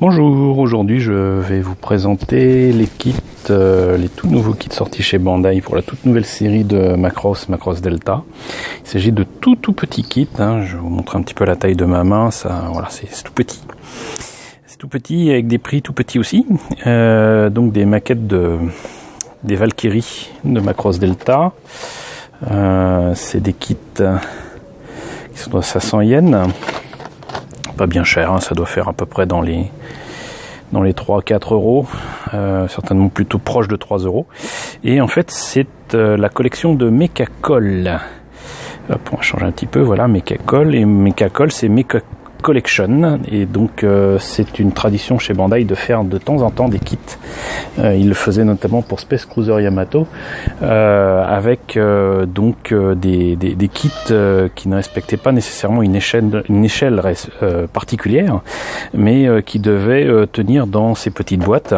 Bonjour, aujourd'hui je vais vous présenter les kits, les tout nouveaux kits sortis chez Bandai pour la toute nouvelle série de Macross Delta. Il s'agit de tout petits kits, hein. Je vais vous montrer un petit peu la taille de ma main, voilà, c'est tout petit. C'est tout petit avec des prix tout petits aussi, donc des maquettes des Valkyries de Macross Delta. C'est des kits qui sont à 500 yens. Pas bien cher, hein, ça doit faire à peu près dans les 3-4 euros, certainement plutôt proche de 3 euros. Et en fait, c'est la collection de Mechacol. Hop, on va changer un petit peu, voilà, Mechacol. Et Mechacol, c'est Mecha Collection. Et donc, c'est une tradition chez Bandai de faire de temps en temps des kits. Il le faisait notamment pour Space Cruiser Yamato, avec des kits qui ne respectaient pas nécessairement une échelle particulière, mais qui devaient tenir dans ces petites boîtes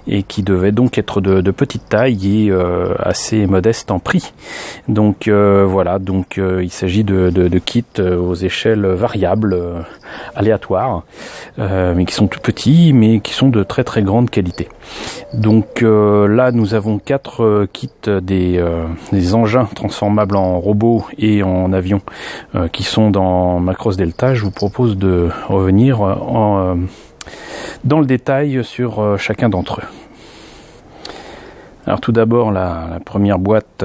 et qui devaient donc être de petite taille et assez modestes en prix. Donc voilà, donc il s'agit de kits aux échelles variables, aléatoires, mais qui sont tout petits, mais qui sont de très grande qualité. Donc là, nous avons 4 kits des engins transformables en robots et en avions qui sont dans Macross Delta. Je vous propose de revenir dans le détail sur chacun d'entre eux. Alors tout d'abord la première boîte,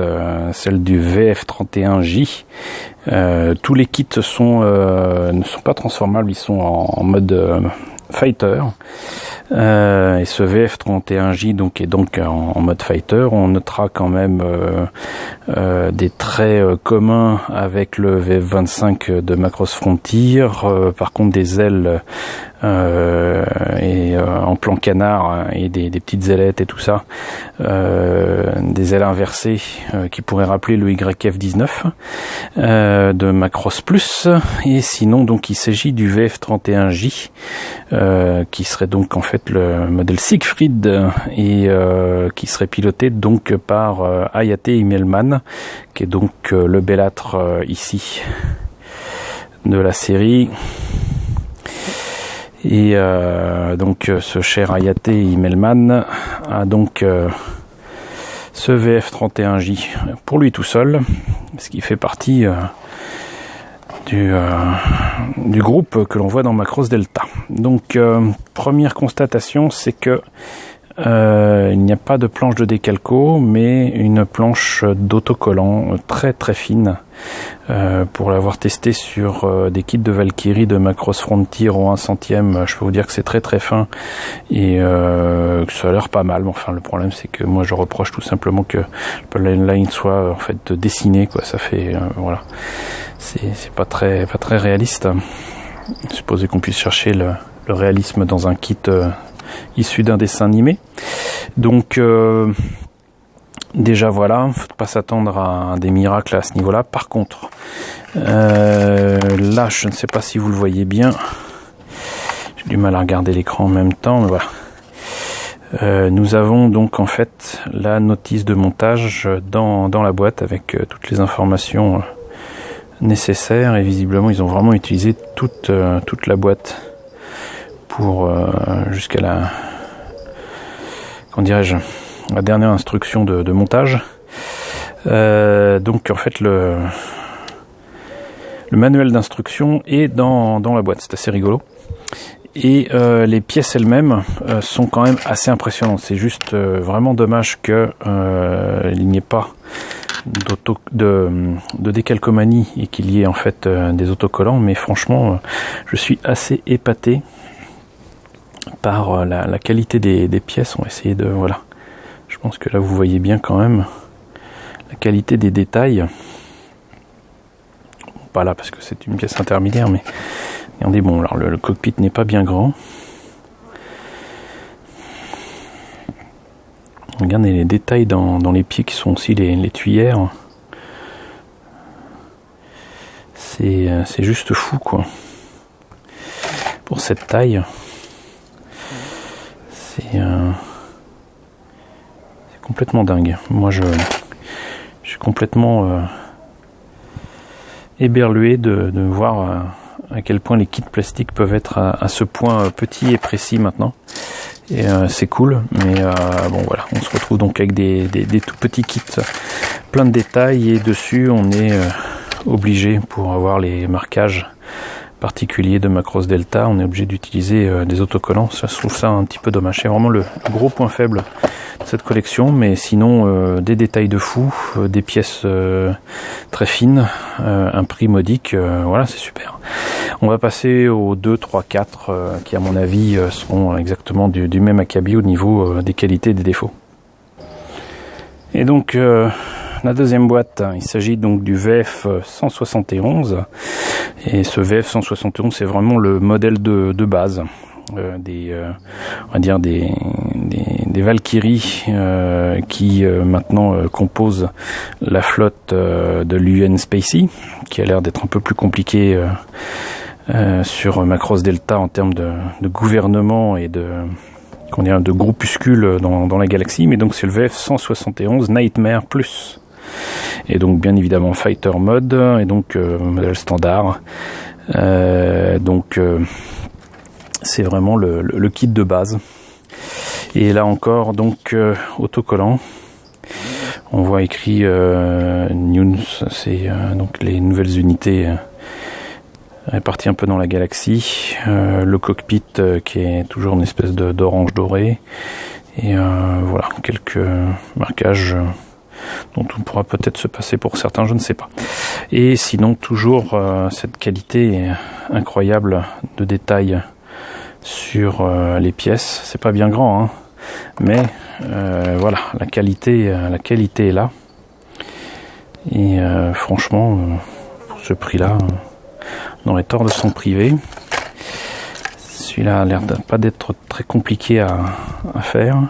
celle du VF31J. Tous les kits ne sont pas transformables, ils sont en mode fighter. Et ce VF31J donc est donc en mode fighter. On notera quand même des traits communs avec le VF25 de Macross Frontier. Par contre des ailes en plan canard et des petites ailettes et tout ça, des ailes inversées qui pourraient rappeler le YF19 de Macross Plus. Et sinon donc il s'agit du VF31J qui serait donc en fait le modèle Siegfried et qui serait piloté donc par Hayate Immelmann, qui est donc le bellâtre ici de la série. Et donc ce cher Hayate Immelmann a donc ce VF31J pour lui tout seul, ce qui fait partie du groupe que l'on voit dans Macross Delta. Donc première constatation, c'est que il n'y a pas de planche de décalco, mais une planche d'autocollant très fine. Pour l'avoir testé sur des kits de Valkyrie de Macross Frontier au 1/100, je peux vous dire que c'est très fin et que ça a l'air pas mal. Enfin, le problème c'est que moi je reproche tout simplement que le line soit en fait dessiné, quoi. Ça fait voilà, c'est pas très réaliste. Supposé qu'on puisse chercher le réalisme dans un kit issu d'un dessin animé. Donc déjà voilà, faut pas s'attendre à des miracles à ce niveau-là. Par contre, là, je ne sais pas si vous le voyez bien. J'ai du mal à regarder l'écran en même temps, mais voilà. Nous avons donc en fait la notice de montage dans la boîte avec toutes les informations nécessaires, et visiblement ils ont vraiment utilisé toute la boîte pour jusqu'à la dernière instruction de montage. Donc en fait le manuel d'instruction est dans la boîte, c'est assez rigolo. Et les pièces elles-mêmes sont quand même assez impressionnantes. C'est juste vraiment dommage que il n'y ait pas de décalcomanie et qu'il y ait en fait des autocollants, mais franchement je suis assez épaté par la qualité des pièces. On va essayer de, voilà, je pense que là vous voyez bien quand même la qualité des détails. Pas là parce que c'est une pièce intermédiaire, mais regardez, bon, alors le cockpit n'est pas bien grand. Regardez les détails dans les pieds qui sont aussi les tuyères. C'est juste fou, quoi. Pour cette taille, c'est complètement dingue. Moi je suis complètement éberlué de voir à quel point les kits plastiques peuvent être à ce point petits et précis maintenant. Et c'est cool, mais bon voilà, on se retrouve donc avec des tout petits kits plein de détails, et dessus on est obligé, pour avoir les marquages particuliers de Macross Delta, on est obligé d'utiliser des autocollants. Ça, je trouve ça un petit peu dommage. C'est vraiment le gros point faible de cette collection, mais sinon des détails de fou, des pièces très fines, un prix modique, voilà, c'est super. On va passer aux 2, 3, 4 qui à mon avis seront exactement du même acabit au niveau des qualités et des défauts. Et donc la deuxième boîte, il s'agit donc du VF 171, et ce VF 171 c'est vraiment le modèle de base on va dire des Valkyries qui maintenant composent la flotte de l'UN Spacey, qui a l'air d'être un peu plus compliqué sur Macross Delta en termes de gouvernement et de groupuscules dans la galaxie. Mais donc c'est le VF 171 Nightmare Plus. Et donc bien évidemment Fighter Mode, et donc modèle standard. C'est vraiment le kit de base. Et là encore donc autocollant. On voit écrit News, c'est donc les nouvelles unités réparties un peu dans la galaxie. Le cockpit qui est toujours une espèce d'orange doré. Et voilà, quelques marquages dont on pourra peut-être se passer pour certains, je ne sais pas. Et sinon toujours cette qualité incroyable de détail sur les pièces. C'est pas bien grand, hein, mais voilà, la qualité est là. Et franchement, pour ce prix-là, on aurait tort de s'en priver. Celui-là a l'air pas d'être très compliqué à faire.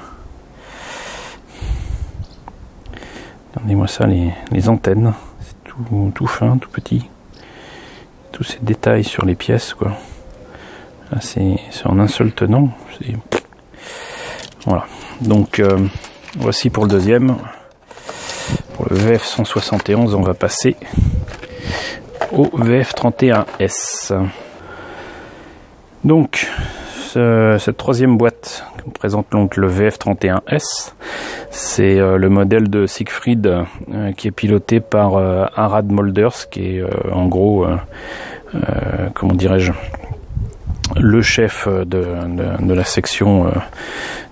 Regardez-moi ça, les antennes, c'est tout fin, tout petit. Tous ces détails sur les pièces, quoi. Là, c'est en un seul tenant. Voilà. Donc, voici pour le deuxième. Pour le VF 171, on va passer au VF 31S. Donc, cette troisième boîte qu'on présente, donc le VF 31S, c'est le modèle de Siegfried qui est piloté par Harald Molders, qui est en gros, comment dirais-je, le chef de la section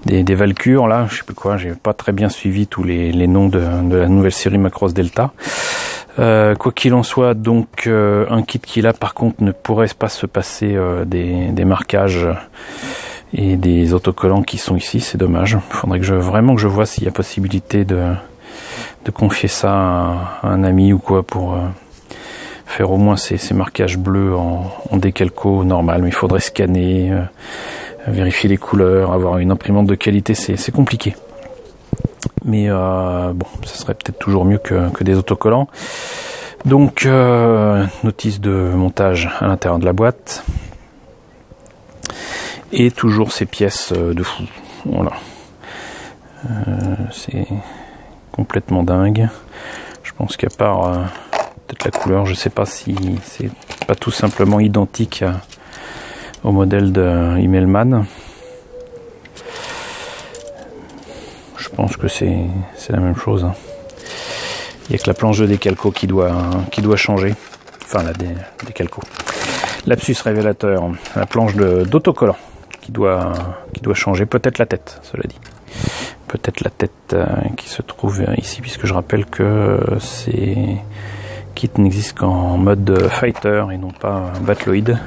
des Valkyries, là, je sais plus quoi, j'ai pas très bien suivi tous les noms de la nouvelle série Macross Delta. Quoi qu'il en soit, donc un kit qui là par contre ne pourrait pas se passer des marquages et des autocollants qui sont ici, c'est dommage. Il faudrait vraiment que je vois s'il y a possibilité de confier ça à un ami ou quoi pour faire au moins ces marquages bleus en décalco normal, mais il faudrait scanner, vérifier les couleurs, avoir une imprimante de qualité, c'est compliqué. Mais bon, ça serait peut-être toujours mieux que des autocollants. Donc, notice de montage à l'intérieur de la boîte. Et toujours ces pièces de fou. Voilà. C'est complètement dingue. Je pense qu'à part peut-être la couleur, je sais pas si c'est pas tout simplement identique au modèle de Immelmann. Je pense que c'est la même chose. Il n'y a que la planche de décalco qui doit changer. Enfin, la décalco. Lapsus révélateur. La planche d'autocollant qui doit changer. Peut-être la tête, cela dit. Peut-être la tête qui se trouve ici, puisque je rappelle que ces kits n'existent qu'en mode fighter et non pas battloid.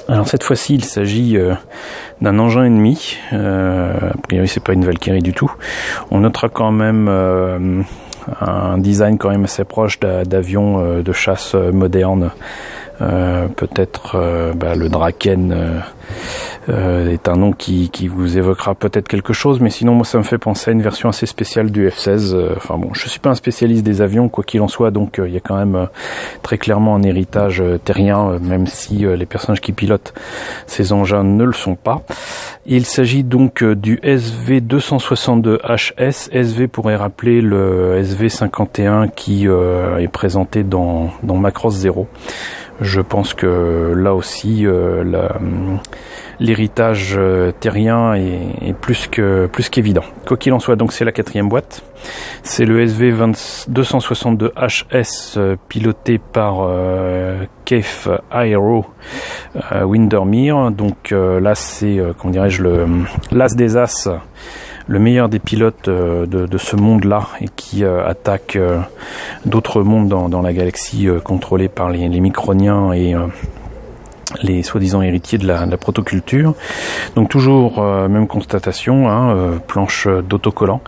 Alors cette fois-ci, il s'agit d'un engin ennemi. A priori, c'est pas une Valkyrie du tout. On notera quand même un design quand même assez proche d'avions de chasse modernes. Peut-être le Draken est un nom qui vous évoquera peut-être quelque chose, mais sinon moi ça me fait penser à une version assez spéciale du F-16. Enfin bon, je suis pas un spécialiste des avions quoi qu'il en soit, donc il y a quand même très clairement un héritage terrien, même si les personnages qui pilotent ces engins ne le sont pas. Il s'agit donc du SV262HS. SV pourrait rappeler le SV51 qui est présenté dans Macross 0. Je pense que là aussi l'héritage terrien est plus qu'évident. Quoi qu'il en soit, donc c'est la 4e boîte. C'est le SV262HS piloté par Keith Aero Windermere. Donc là c'est comment dirais-je l'as des as, le meilleur des pilotes de ce monde-là et qui attaque d'autres mondes dans la galaxie contrôlés par les Microniens et les soi-disant héritiers de la protoculture. Donc toujours même constatation, planche d'autocollant.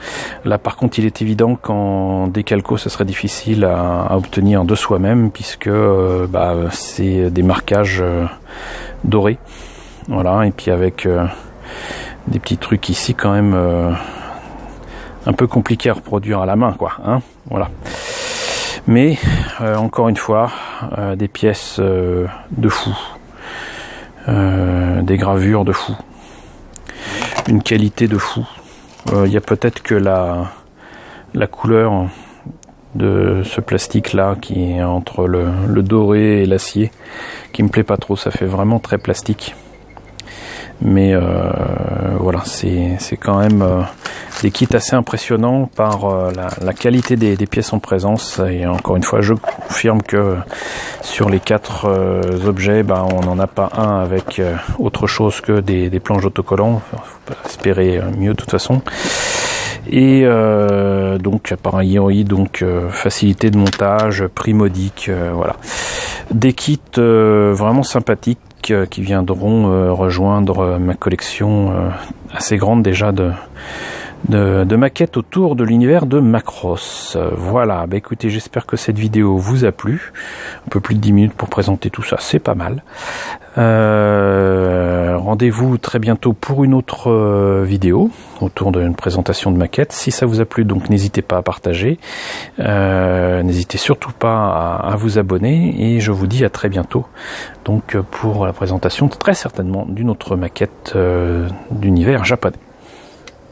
Là par contre il est évident qu'en décalco ça serait difficile à obtenir de soi-même puisque c'est des marquages dorés. Voilà, et puis avec des petits trucs ici quand même un peu compliqués à reproduire à la main, quoi. Voilà. Mais encore une fois, des pièces de fou. Des gravures de fou, une qualité de fou. Il y a peut-être que la couleur de ce plastique là qui est entre le doré et l'acier qui me plaît pas trop, ça fait vraiment très plastique. Mais voilà, c'est quand même des kits assez impressionnants par la qualité des pièces en présence. Et encore une fois, je confirme que sur les 4 objets, on n'en a pas un avec autre chose que des planches d'autocollants. Faut pas espérer mieux de toute façon. Et donc appareil Yori, donc facilité de montage, prix modique, voilà. Des kits vraiment sympathiques qui viendront rejoindre ma collection assez grande déjà de maquettes autour de l'univers de Macross. Voilà, écoutez, j'espère que cette vidéo vous a plu. Un peu plus de 10 minutes pour présenter tout ça, c'est pas mal. Rendez-vous très bientôt pour une autre vidéo autour d'une présentation de maquettes. Si ça vous a plu, donc n'hésitez pas à partager. N'hésitez surtout pas à vous abonner et je vous dis à très bientôt donc pour la présentation très certainement d'une autre maquette d'univers japonais.